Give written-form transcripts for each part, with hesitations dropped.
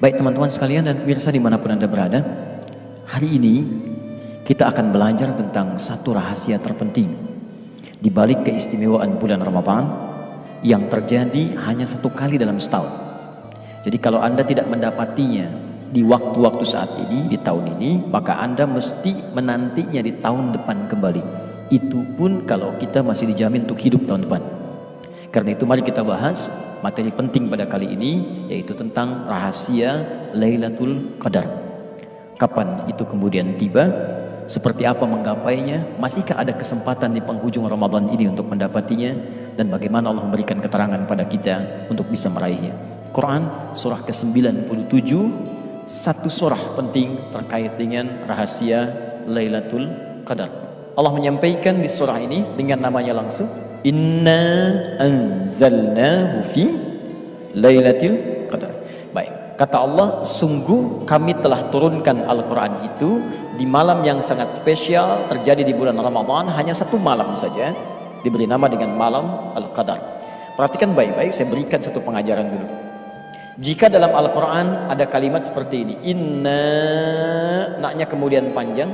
Baik teman-teman sekalian dan pemirsa dimanapun Anda berada, hari ini kita akan belajar tentang satu rahasia terpenting di balik keistimewaan bulan Ramadan yang terjadi hanya satu kali dalam setahun. Jadi kalau Anda tidak mendapatinya di waktu-waktu saat ini, di tahun ini, maka Anda mesti menantinya di tahun depan kembali. Itu pun kalau kita masih dijamin untuk hidup tahun depan. Karena itu mari kita bahas materi penting pada kali ini, yaitu tentang rahasia Lailatul Qadar. Kapan itu kemudian tiba? Seperti apa menggapainya? Masihkah ada kesempatan di penghujung Ramadan ini untuk mendapatinya? Dan bagaimana Allah memberikan keterangan pada kita untuk bisa meraihnya? Quran surah ke-97, satu surah penting terkait dengan rahasia Lailatul Qadar. Allah menyampaikan di surah ini dengan namanya langsung, Inna anzalnahu fi Lailatul Qadar. Baik, kata Allah, sungguh kami telah turunkan Al-Quran itu di malam yang sangat spesial, terjadi di bulan Ramadan, hanya satu malam saja, diberi nama dengan malam Al-Qadar. Perhatikan baik-baik, saya berikan satu pengajaran dulu. Jika dalam Al-Quran ada kalimat seperti ini, Inna, naknya kemudian panjang,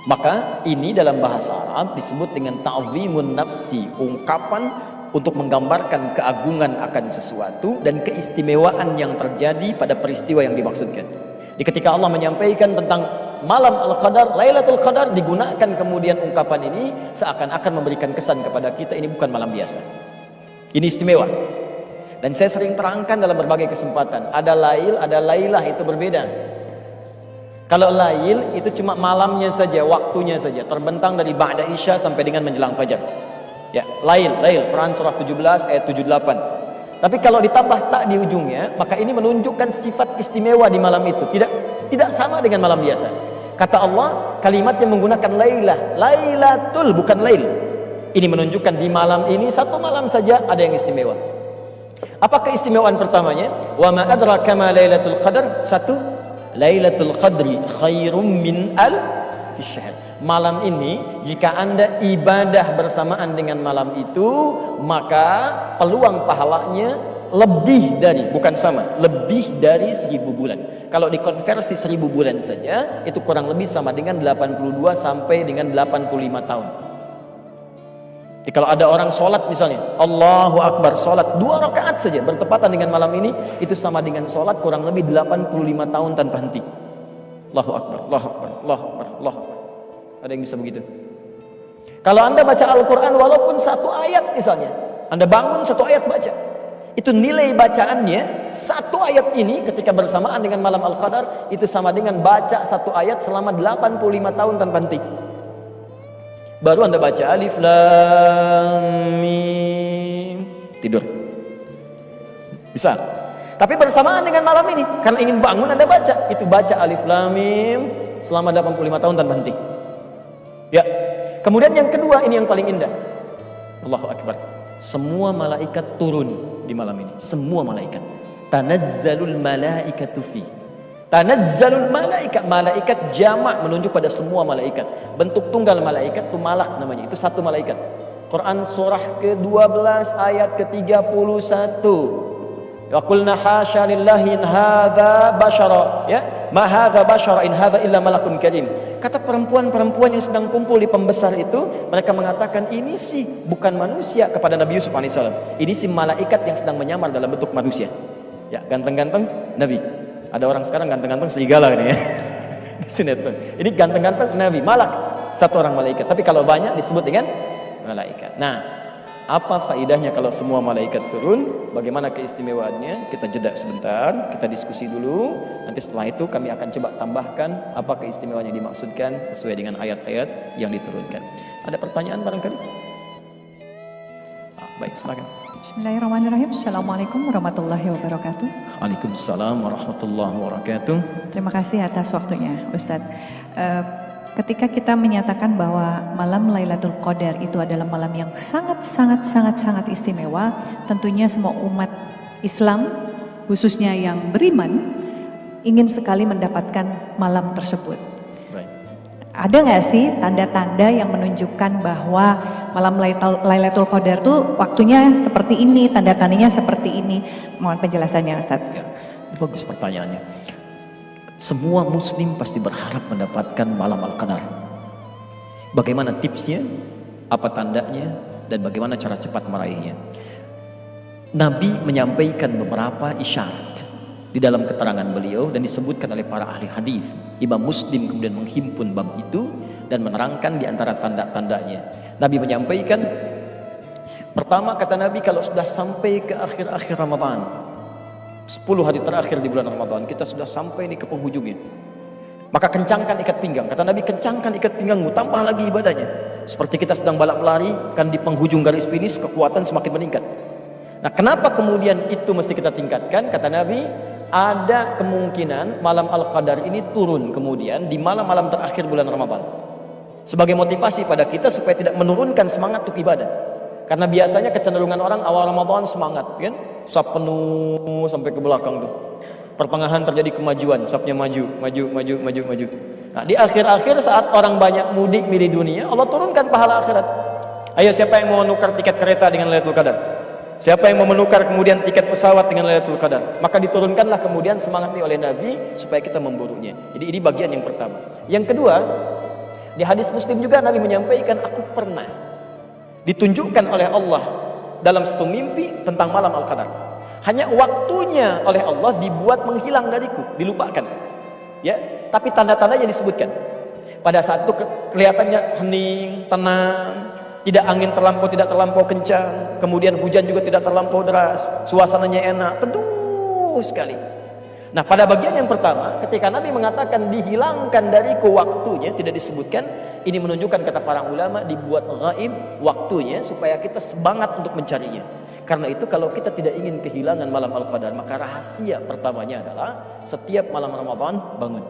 maka ini dalam bahasa Arab disebut dengan ta'zimun nafsi, ungkapan untuk menggambarkan keagungan akan sesuatu dan keistimewaan yang terjadi pada peristiwa yang dimaksudkan. Jadi ketika Allah menyampaikan tentang malam Al-Qadar, Lailatul Qadar, digunakan kemudian ungkapan ini seakan-akan memberikan kesan kepada kita ini bukan malam biasa. Ini istimewa. Dan saya sering terangkan dalam berbagai kesempatan, ada lail, ada lailah, itu berbeda. Kalau lail itu cuma malamnya saja, waktunya saja, terbentang dari ba'da isya sampai dengan menjelang fajar. Ya, lail, Quran surah 17 ayat 78. Tapi kalau ditambah tak di ujungnya, maka ini menunjukkan sifat istimewa di malam itu. Tidak sama dengan malam biasa. Kata Allah, kalimat yang menggunakan lailah, lailatul, bukan lail. Ini menunjukkan di malam ini, satu malam saja ada yang istimewa. Apa keistimewaan pertamanya? Wa ma adraka ma lailatul qadar? Satu, Lailatul Qadri khairum min alfi syahr. Malam ini jika Anda ibadah bersamaan dengan malam itu, maka peluang pahalanya lebih dari, bukan sama, lebih dari 1000 bulan. Kalau dikonversi 1000 bulan saja, itu kurang lebih sama dengan 82 sampai dengan 85 tahun. Jadi kalau ada orang sholat misalnya, Allahu Akbar, sholat 2 rakaat saja bertepatan dengan malam ini, itu sama dengan sholat kurang lebih 85 tahun tanpa henti. Allahu Akbar, Allahu Akbar, Allahu Akbar, Allahu Akbar. Ada yang bisa begitu? Kalau Anda baca Al-Quran walaupun satu ayat misalnya, Anda bangun satu ayat baca, itu nilai bacaannya, satu ayat ini ketika bersamaan dengan malam Al-Qadar, itu sama dengan baca satu ayat selama 85 tahun tanpa henti. Baru Anda baca alif lam mim, tidur. Bisa. Tapi bersamaan dengan malam ini, karena ingin bangun Anda baca, itu baca alif lam mim selama 85 tahun tanpa henti. Ya. Kemudian yang kedua, ini yang paling indah. Allahu Akbar. Semua malaikat turun di malam ini. Semua malaikat. Tanazzalul malaikatu fi. Tanazzalul malaikat, malaikat jamak menunjuk pada semua malaikat. Bentuk tunggal malaikat itu malak namanya, itu satu malaikat. Quran surah ke-12 ayat ke-31. Wa qulna hasya lillahi in hadza basyara, ya, ma hadza basyara in hadza illa malakun karim. Kata perempuan-perempuan yang sedang kumpul di pembesar itu, mereka mengatakan ini sih bukan manusia kepada Nabi Yusuf alaihissalam. Ini sih malaikat yang sedang menyamar dalam bentuk manusia. Ya, ganteng-ganteng Nabi. Ada orang sekarang ganteng-ganteng serigala ini ya. Sinetron. Ini ganteng-ganteng Nabi, malak, satu orang malaikat. Tapi kalau banyak disebut dengan malaikat. Nah, apa faidahnya kalau semua malaikat turun? Bagaimana keistimewaannya? Kita jeda sebentar, kita diskusi dulu. Nanti setelah itu kami akan coba tambahkan apa keistimewaan yang dimaksudkan sesuai dengan ayat-ayat yang diturunkan. Ada pertanyaan barangkali? Baik, silakan. Bismillahirrahmanirrahim. Assalamualaikum warahmatullahi wabarakatuh. Waalaikumsalam warahmatullahi wabarakatuh. Terima kasih atas waktunya, Ustadz. Ketika kita menyatakan bahwa malam Lailatul Qadar itu adalah malam yang sangat istimewa, tentunya semua umat Islam, khususnya yang beriman, ingin sekali mendapatkan malam tersebut. Ada nggak sih tanda-tanda yang menunjukkan bahwa malam Lailatul Qadar tuh waktunya seperti ini, tanda-tandanya seperti ini? Mohon penjelasannya, Ustaz. Ya. Bagus pertanyaannya. Semua muslim pasti berharap mendapatkan malam Al-Qadar. Bagaimana tipsnya, apa tandanya, dan bagaimana cara cepat meraihnya? Nabi menyampaikan beberapa isyarat di dalam keterangan beliau dan disebutkan oleh para ahli hadis. Imam Muslim kemudian menghimpun bab itu dan menerangkan di antara tanda-tandanya. Nabi menyampaikan, pertama kata Nabi, kalau sudah sampai ke akhir-akhir Ramadan, 10 hari terakhir di bulan Ramadan, kita sudah sampai nih ke penghujungnya, maka kencangkan ikat pinggang. Kata Nabi, kencangkan ikat pinggangmu, tambah lagi ibadahnya. Seperti kita sedang balap lari, kan di penghujung garis finish kekuatan semakin meningkat. Nah, kenapa kemudian itu mesti kita tingkatkan? Kata Nabi, ada kemungkinan malam Al-Qadar ini turun kemudian di malam-malam terakhir bulan Ramadan, sebagai motivasi pada kita supaya tidak menurunkan semangat untuk ibadah. Karena biasanya kecenderungan orang awal Ramadan semangat, kan? Saf penuh sampai ke belakang tuh. Pertengahan terjadi kemajuan, safnya maju. Nah, di akhir-akhir saat orang banyak mudik milih dunia, Allah turunkan pahala akhirat. Ayo, siapa yang mau menukar tiket kereta dengan Lailatul Qadar? Siapa yang mau menukar kemudian tiket pesawat dengan Lailatul Qadar? Maka diturunkanlah kemudian semangat ini oleh Nabi supaya kita memburunya. Jadi ini bagian yang pertama. Yang kedua, di hadis Muslim juga Nabi menyampaikan, aku pernah ditunjukkan oleh Allah dalam satu mimpi tentang malam Al-Qadar. Hanya waktunya oleh Allah dibuat menghilang dariku, dilupakan. Ya, tapi tanda-tandanya disebutkan. Pada saat itu kelihatannya hening, tenang, tidak angin tidak terlampau kencang, kemudian hujan juga tidak terlampau deras, suasananya enak, teduh sekali. Nah, pada bagian yang pertama, ketika Nabi mengatakan dihilangkan dariku waktunya, tidak disebutkan, ini menunjukkan kata para ulama dibuat gaib waktunya supaya kita semangat untuk mencarinya. Karena itu kalau kita tidak ingin kehilangan malam Al-Qadar, maka rahasia pertamanya adalah setiap malam Ramadan bangun.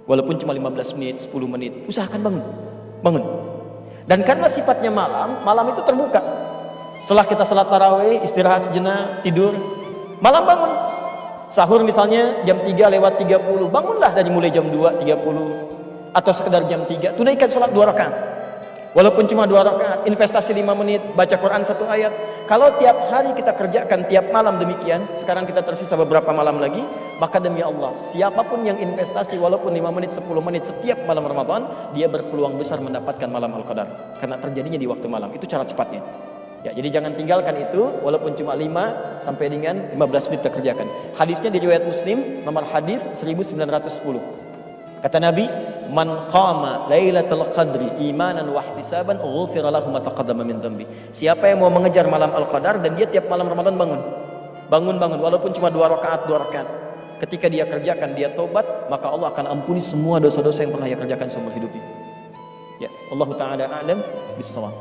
Walaupun cuma 15 menit, 10 menit, usahakan bangun. Dan karena sifatnya malam itu terbuka. Setelah kita salat tarawih, istirahat sejenak, tidur, malam bangun. Sahur misalnya jam 3:30, bangunlah dari mulai jam 2:30 atau sekedar jam 3, tunaikan salat 2 rakaat. Walaupun cuma 2 rakaat, investasi 5 menit, baca Quran 1 ayat. Kalau tiap hari kita kerjakan tiap malam demikian, sekarang kita tersisa beberapa malam lagi, maka demi Allah, siapapun yang investasi walaupun 5 menit, 10 menit setiap malam Ramadan, dia berpeluang besar mendapatkan malam Al-Qadar. Karena terjadinya di waktu malam, itu cara cepatnya. Ya, jadi jangan tinggalkan itu, walaupun cuma 5 sampai dengan 15 menit kita kerjakan. Hadisnya di riwayat Muslim, nomor hadis 1910. Kata Nabi, man qama lailatul qadri imanan wa ihtisaban ghufira lahu ma taqaddama min dhanbi. Siapa yang mau mengejar malam Al-Qadar dan dia tiap malam Ramadan bangun walaupun cuma 2 rakaat. Ketika dia kerjakan, dia tobat, maka Allah akan ampuni semua dosa-dosa yang pernah dia kerjakan seumur hidupnya. Ya, Allah taala a'lam bis-shawab.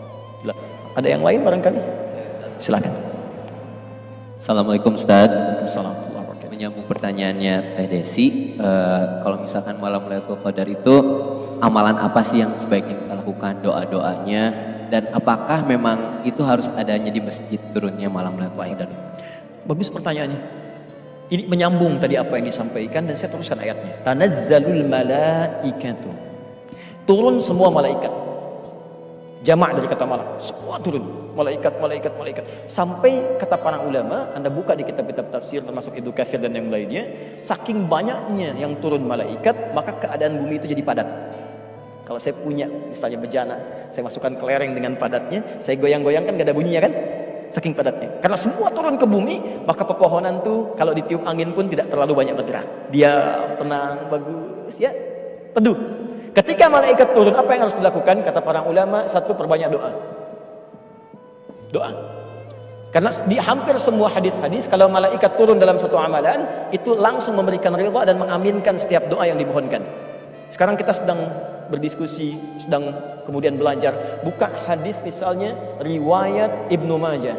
Ada yang lain barangkali? Silakan. Assalamualaikum Ustaz. Waalaikumsalam. Menyambung pertanyaannya Teh Desi, kalau misalkan malam Lailatul Qadar itu amalan apa sih yang sebaiknya kita lakukan, doa-doanya, dan apakah memang itu harus adanya di masjid turunnya malam Lailatul Qadar? Bagus pertanyaannya. Ini menyambung tadi apa yang disampaikan dan saya teruskan ayatnya. Tanazzalul malaikatu. Turun semua malaikat. Jamak dari kata malam, semua turun, malaikat. Sampai kata para ulama, Anda buka di kitab-kitab tafsir termasuk Ibnu Katsir dan yang lainnya, saking banyaknya yang turun malaikat, maka keadaan bumi itu jadi padat. Kalau saya punya misalnya bejana, saya masukkan kelereng dengan padatnya, saya goyang-goyang kan gak ada bunyinya kan? Saking padatnya. Karena semua turun ke bumi, maka pepohonan tuh kalau ditiup angin pun tidak terlalu banyak bergerak. Dia tenang, bagus ya, teduh. Ketika malaikat turun, apa yang harus dilakukan? Kata para ulama, satu, perbanyak doa. Karena di hampir semua hadis-hadis, kalau malaikat turun dalam satu amalan, itu langsung memberikan ridha dan mengaminkan setiap doa yang dimohonkan. Sekarang kita sedang berdiskusi, sedang kemudian belajar. Buka hadis misalnya riwayat Ibnu Majah,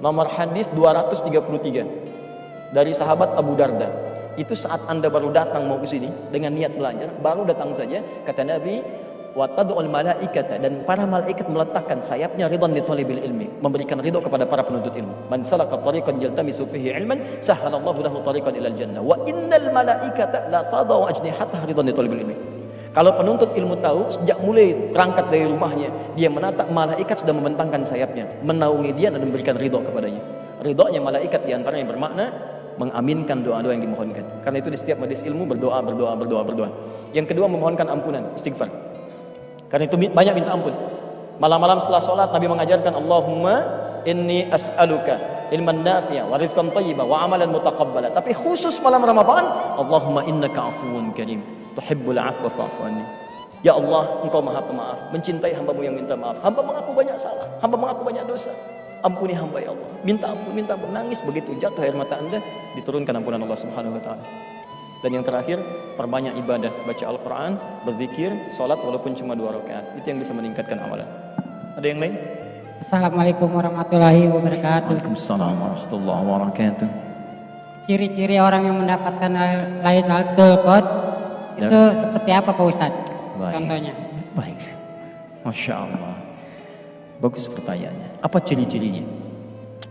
nomor hadis 233 dari sahabat Abu Darda. Itu saat Anda baru datang mau ke sini dengan niat belajar, baru datang saja, kata Nabi, wa tad'ul malaikata, dan para malaikat meletakkan sayapnya ridhan li talibil ilmi, memberikan ridha kepada para penuntut ilmu. Man salaka tariqan yaltamisu fihi ilman sahhalallahu lahu tariqan ilal jannah wa innal malaikata la tadau ajnihataha ridhan li talibil ilmi. Kalau penuntut ilmu tahu, sejak mulai berangkat dari rumahnya, dia menatap malaikat sudah membentangkan sayapnya, menaungi dia dan memberikan ridha kepadanya. Ridhanya malaikat diantaranya bermakna mengaminkan doa-doa yang dimohonkan. Karena itu di setiap majelis ilmu berdoa. Yang kedua memohonkan ampunan, istighfar. Karena itu banyak minta ampun. Malam-malam setelah sholat Nabi mengajarkan Allahumma inni as'aluka ilman nafi'a wa rizqan thayyiba wa amalan mutaqabbala. Tapi khusus malam Ramadan, Allahumma innaka afuwun karim tuhibbul afwa fa'fu anni. Ya Allah, Engkau Maha Pemaaf, mencintai hamba-Mu yang minta maaf. Hamba mengaku banyak salah, hamba mengaku banyak dosa. Ampuni hamba ya Allah. Minta ampun, nangis begitu jatuh air mata Anda, diturunkan ampunan Allah Subhanahu wa taala. Dan yang terakhir, perbanyak ibadah, baca Al-Quran, berzikir, sholat walaupun cuma 2 rakaat. Itu yang bisa meningkatkan amalan. Ada yang lain? Assalamualaikum warahmatullahi wabarakatuh. Waalaikumsalam warahmatullahi wabarakatuh. Ciri-ciri orang yang mendapatkan Lailatul Qadar itu seperti apa Pak Ustadz? Contohnya. Baik. Masya Allah. Bagus pertanyaannya. Apa ciri-cirinya?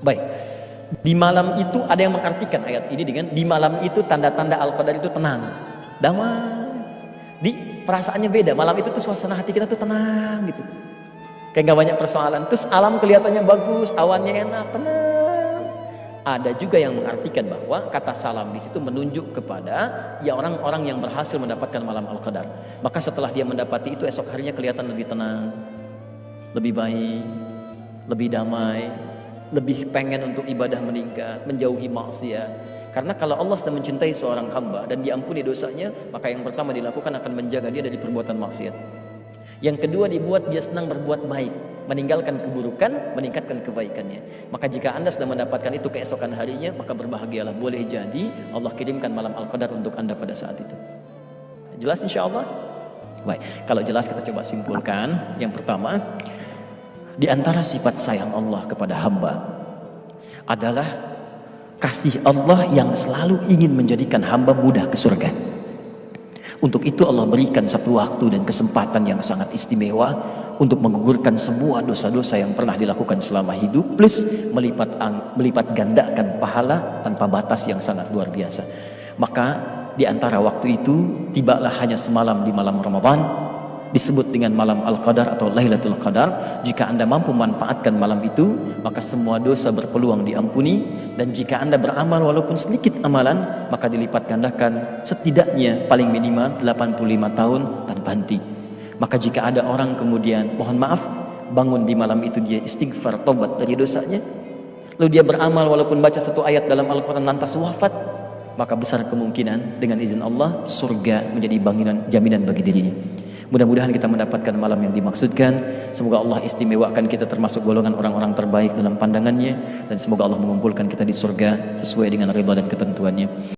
Baik. Di malam itu ada yang mengartikan ayat ini dengan di malam itu tanda-tanda Al-Qadar itu tenang, damai. Di perasaannya beda. Malam itu tuh suasana hati kita tuh tenang gitu. Kayak gak banyak persoalan. Terus alam kelihatannya bagus, awannya enak, tenang. Ada juga yang mengartikan bahwa kata salam di situ menunjuk kepada ya orang-orang yang berhasil mendapatkan malam Al-Qadar. Maka setelah dia mendapati itu esok harinya kelihatan lebih tenang, lebih baik, lebih damai, lebih pengen untuk ibadah meningkat, menjauhi maksiat. Karena kalau Allah sedang mencintai seorang hamba dan diampuni dosanya, maka yang pertama dilakukan akan menjaga dia dari perbuatan maksiat. Yang kedua dibuat dia senang berbuat baik, meninggalkan keburukan, meningkatkan kebaikannya. Maka jika Anda sudah mendapatkan itu keesokan harinya, maka berbahagialah. Boleh jadi Allah kirimkan malam Al-Qadar untuk Anda pada saat itu. Jelas insya Allah? Baik, kalau jelas kita coba simpulkan. Yang pertama, di antara sifat sayang Allah kepada hamba adalah kasih Allah yang selalu ingin menjadikan hamba mudah ke surga. Untuk itu Allah berikan satu waktu dan kesempatan yang sangat istimewa untuk menggugurkan semua dosa-dosa yang pernah dilakukan selama hidup, plus melipat gandakan pahala tanpa batas yang sangat luar biasa. Maka di antara waktu itu tibalah hanya semalam di malam Ramadan, disebut dengan malam Al-Qadar atau Lailatul Qadar. Jika Anda mampu manfaatkan malam itu, maka semua dosa berpeluang diampuni. Dan jika Anda beramal walaupun sedikit amalan, maka dilipat gandakan setidaknya paling minimal 85 tahun tanpa henti. Maka jika ada orang kemudian mohon maaf bangun di malam itu, dia istighfar, taubat dari dosanya, lalu dia beramal walaupun baca satu ayat dalam Al-Quran lantas wafat, maka besar kemungkinan dengan izin Allah surga menjadi jaminan bagi dirinya. Mudah-mudahan kita mendapatkan malam yang dimaksudkan. Semoga Allah istimewakan kita termasuk golongan orang-orang terbaik dalam pandangannya, dan semoga Allah mengumpulkan kita di surga sesuai dengan ridha dan ketentuannya.